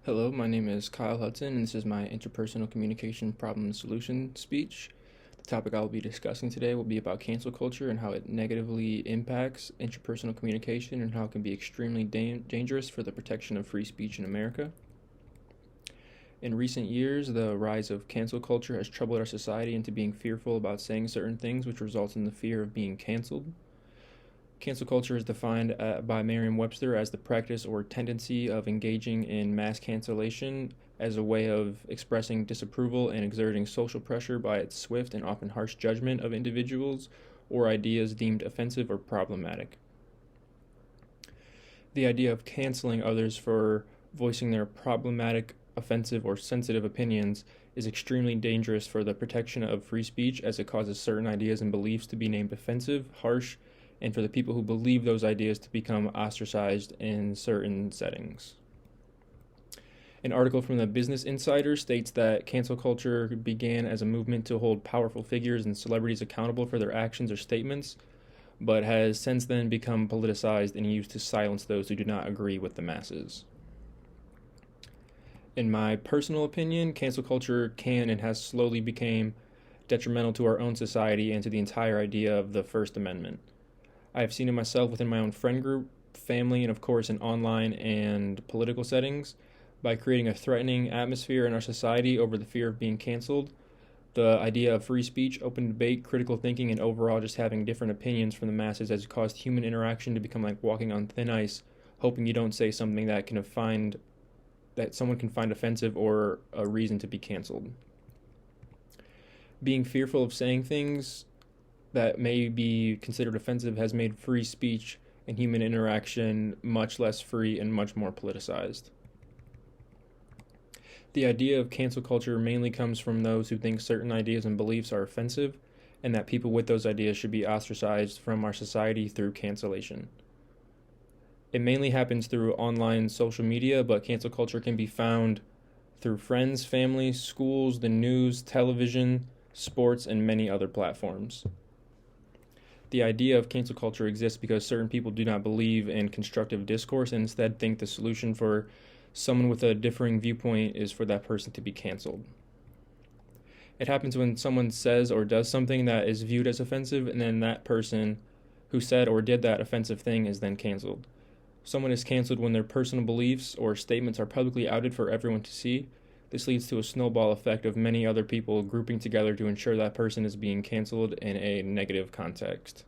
Hello, my name is Kyle Hudson, and this is my interpersonal communication problem solution speech. The topic I will be discussing today will be about cancel culture and how it negatively impacts interpersonal communication and how it can be extremely dangerous for the protection of free speech in America. In recent years, the rise of cancel culture has troubled our society into being fearful about saying certain things, which results in the fear of being canceled. Cancel culture is defined by Merriam-Webster as the practice or tendency of engaging in mass cancellation as a way of expressing disapproval and exerting social pressure by its swift and often harsh judgment of individuals or ideas deemed offensive or problematic. The idea of canceling others for voicing their problematic, offensive, or sensitive opinions is extremely dangerous for the protection of free speech, as it causes certain ideas and beliefs to be named offensive, harsh, and for the people who believe those ideas to become ostracized in certain settings. An article from the Business Insider states that cancel culture began as a movement to hold powerful figures and celebrities accountable for their actions or statements, but has since then become politicized and used to silence those who do not agree with the masses. In my personal opinion, cancel culture can and has slowly become detrimental to our own society and to the entire idea of the First Amendment. I have seen it myself within my own friend group, family, and of course in online and political settings. By creating a threatening atmosphere in our society over the fear of being canceled, the idea of free speech, open debate, critical thinking, and overall just having different opinions from the masses has caused human interaction to become like walking on thin ice, hoping you don't say something that someone can find offensive or a reason to be canceled. Being fearful of saying things that may be considered offensive has made free speech and human interaction much less free and much more politicized. The idea of cancel culture mainly comes from those who think certain ideas and beliefs are offensive, and that people with those ideas should be ostracized from our society through cancellation. It mainly happens through online social media, but cancel culture can be found through friends, family, schools, the news, television, sports, and many other platforms. The idea of cancel culture exists because certain people do not believe in constructive discourse and instead think the solution for someone with a differing viewpoint is for that person to be canceled. It happens when someone says or does something that is viewed as offensive, and then that person who said or did that offensive thing is then canceled. Someone is canceled when their personal beliefs or statements are publicly outed for everyone to see. This leads to a snowball effect of many other people grouping together to ensure that person is being canceled in a negative context.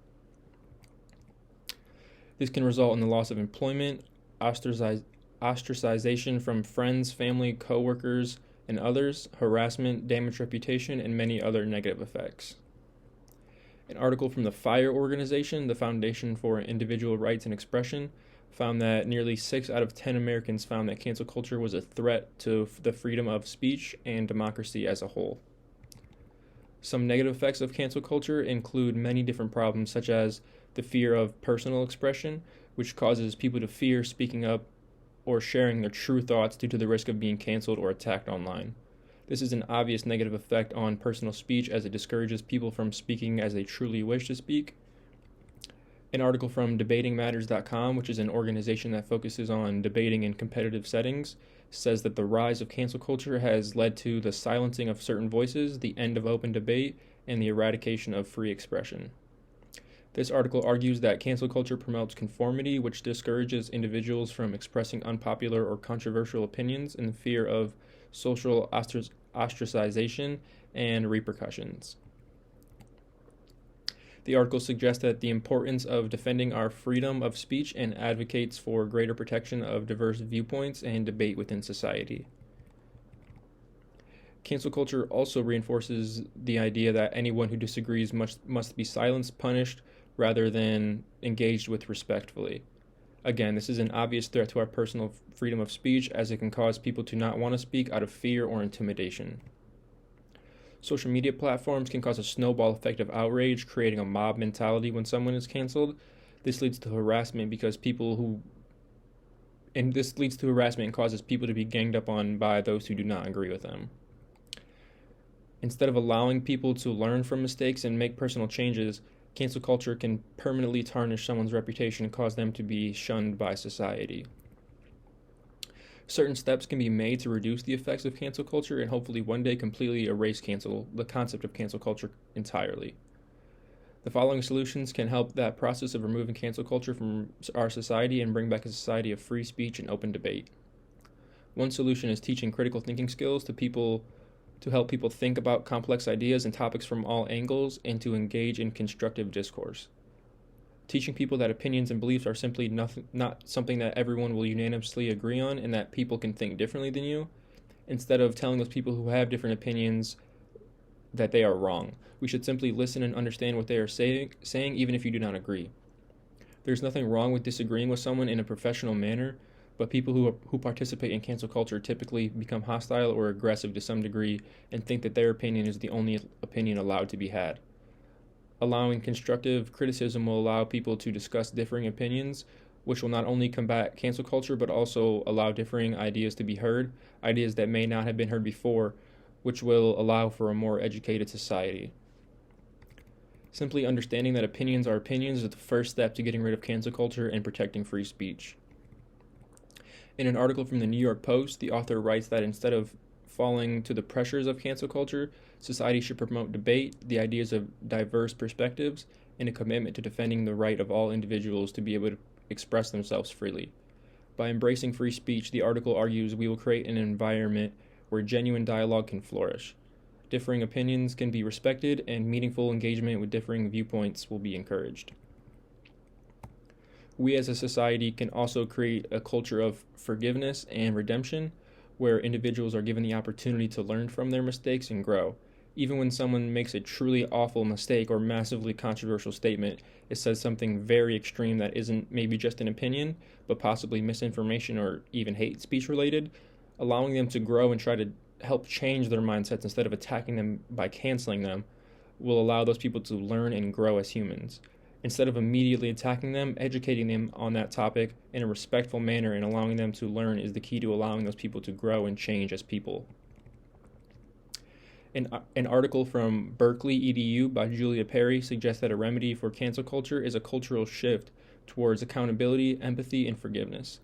This can result in the loss of employment, ostracization from friends, family, co-workers, and others, harassment, damaged reputation, and many other negative effects. An article from the FIRE organization, the Foundation for Individual Rights and Expression, found that nearly 6 out of 10 Americans found that cancel culture was a threat to the freedom of speech and democracy as a whole. Some negative effects of cancel culture include many different problems, such as the fear of personal expression, which causes people to fear speaking up or sharing their true thoughts due to the risk of being canceled or attacked online. This is an obvious negative effect on personal speech, as it discourages people from speaking as they truly wish to speak. An article from debatingmatters.com, which is an organization that focuses on debating in competitive settings, says that the rise of cancel culture has led to the silencing of certain voices, the end of open debate, and the eradication of free expression. This article argues that cancel culture promotes conformity, which discourages individuals from expressing unpopular or controversial opinions in fear of social ostracization and repercussions. The article suggests that the importance of defending our freedom of speech and advocates for greater protection of diverse viewpoints and debate within society. Cancel culture also reinforces the idea that anyone who disagrees must be silenced, punished, rather than engaged with respectfully. Again, this is an obvious threat to our personal freedom of speech, as it can cause people to not want to speak out of fear or intimidation. Social media platforms can cause a snowball effect of outrage, creating a mob mentality when someone is canceled. This leads to harassment and causes people to be ganged up on by those who do not agree with them. Instead of allowing people to learn from mistakes and make personal changes, cancel culture can permanently tarnish someone's reputation and cause them to be shunned by society. Certain steps can be made to reduce the effects of cancel culture and hopefully one day completely erase the concept of cancel culture entirely. The following solutions can help that process of removing cancel culture from our society and bring back a society of free speech and open debate. One solution is teaching critical thinking skills to help people think about complex ideas and topics from all angles and to engage in constructive discourse. Teaching people that opinions and beliefs are simply not something that everyone will unanimously agree on and that people can think differently than you, instead of telling those people who have different opinions that they are wrong. We should simply listen and understand what they are saying even if you do not agree. There's nothing wrong with disagreeing with someone in a professional manner, but people who participate in cancel culture typically become hostile or aggressive to some degree and think that their opinion is the only opinion allowed to be had. Allowing constructive criticism will allow people to discuss differing opinions, which will not only combat cancel culture but also allow differing ideas to be heard, ideas that may not have been heard before, which will allow for a more educated society. Simply understanding that opinions are opinions is the first step to getting rid of cancel culture and protecting free speech. In an article from the New York Post, the author writes that instead of falling to the pressures of cancel culture, society should promote debate, the ideas of diverse perspectives, and a commitment to defending the right of all individuals to be able to express themselves freely. By embracing free speech, the article argues we will create an environment where genuine dialogue can flourish. Differing opinions can be respected, and meaningful engagement with differing viewpoints will be encouraged. We as a society can also create a culture of forgiveness and redemption, where individuals are given the opportunity to learn from their mistakes and grow. Even when someone makes a truly awful mistake or massively controversial statement, it says something very extreme that isn't maybe just an opinion, but possibly misinformation or even hate speech related, allowing them to grow and try to help change their mindsets instead of attacking them by canceling them, will allow those people to learn and grow as humans. Instead of immediately attacking them, educating them on that topic in a respectful manner and allowing them to learn is the key to allowing those people to grow and change as people. An article from Berkeley EDU by Julia Perry suggests that a remedy for cancel culture is a cultural shift towards accountability, empathy, and forgiveness.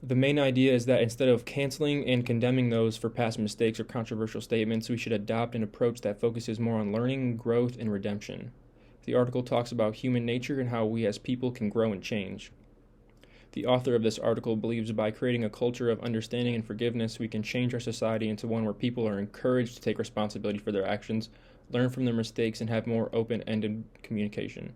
The main idea is that instead of canceling and condemning those for past mistakes or controversial statements, we should adopt an approach that focuses more on learning, growth, and redemption. The article talks about human nature and how we as people can grow and change. The author of this article believes by creating a culture of understanding and forgiveness, we can change our society into one where people are encouraged to take responsibility for their actions, learn from their mistakes, and have more open-ended communication.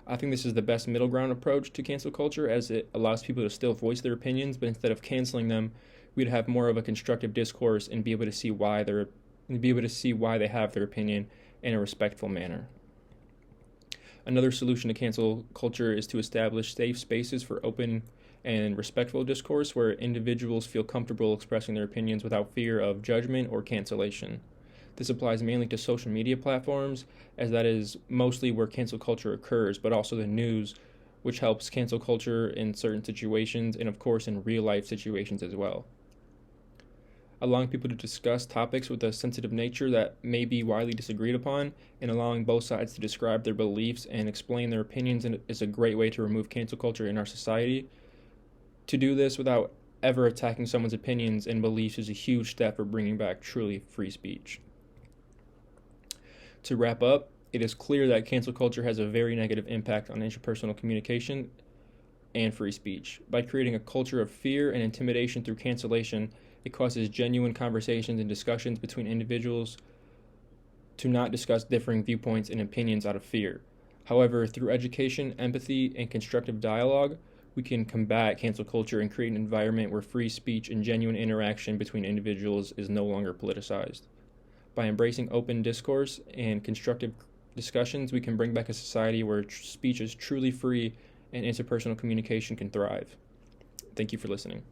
I think this is the best middle ground approach to cancel culture, as it allows people to still voice their opinions, but instead of canceling them, we'd have more of a constructive discourse and be able to see why they have their opinion in a respectful manner. Another solution to cancel culture is to establish safe spaces for open and respectful discourse where individuals feel comfortable expressing their opinions without fear of judgment or cancellation. This applies mainly to social media platforms, as that is mostly where cancel culture occurs, but also the news, which helps cancel culture in certain situations and, of course, in real-life situations as well. Allowing people to discuss topics with a sensitive nature that may be widely disagreed upon, and allowing both sides to describe their beliefs and explain their opinions is a great way to remove cancel culture in our society. To do this without ever attacking someone's opinions and beliefs is a huge step for bringing back truly free speech. To wrap up, it is clear that cancel culture has a very negative impact on interpersonal communication and free speech. By creating a culture of fear and intimidation through cancellation, it causes genuine conversations and discussions between individuals to not discuss differing viewpoints and opinions out of fear. However, through education, empathy, and constructive dialogue, we can combat cancel culture and create an environment where free speech and genuine interaction between individuals is no longer politicized. By embracing open discourse and constructive discussions, we can bring back a society where speech is truly free and interpersonal communication can thrive. Thank you for listening.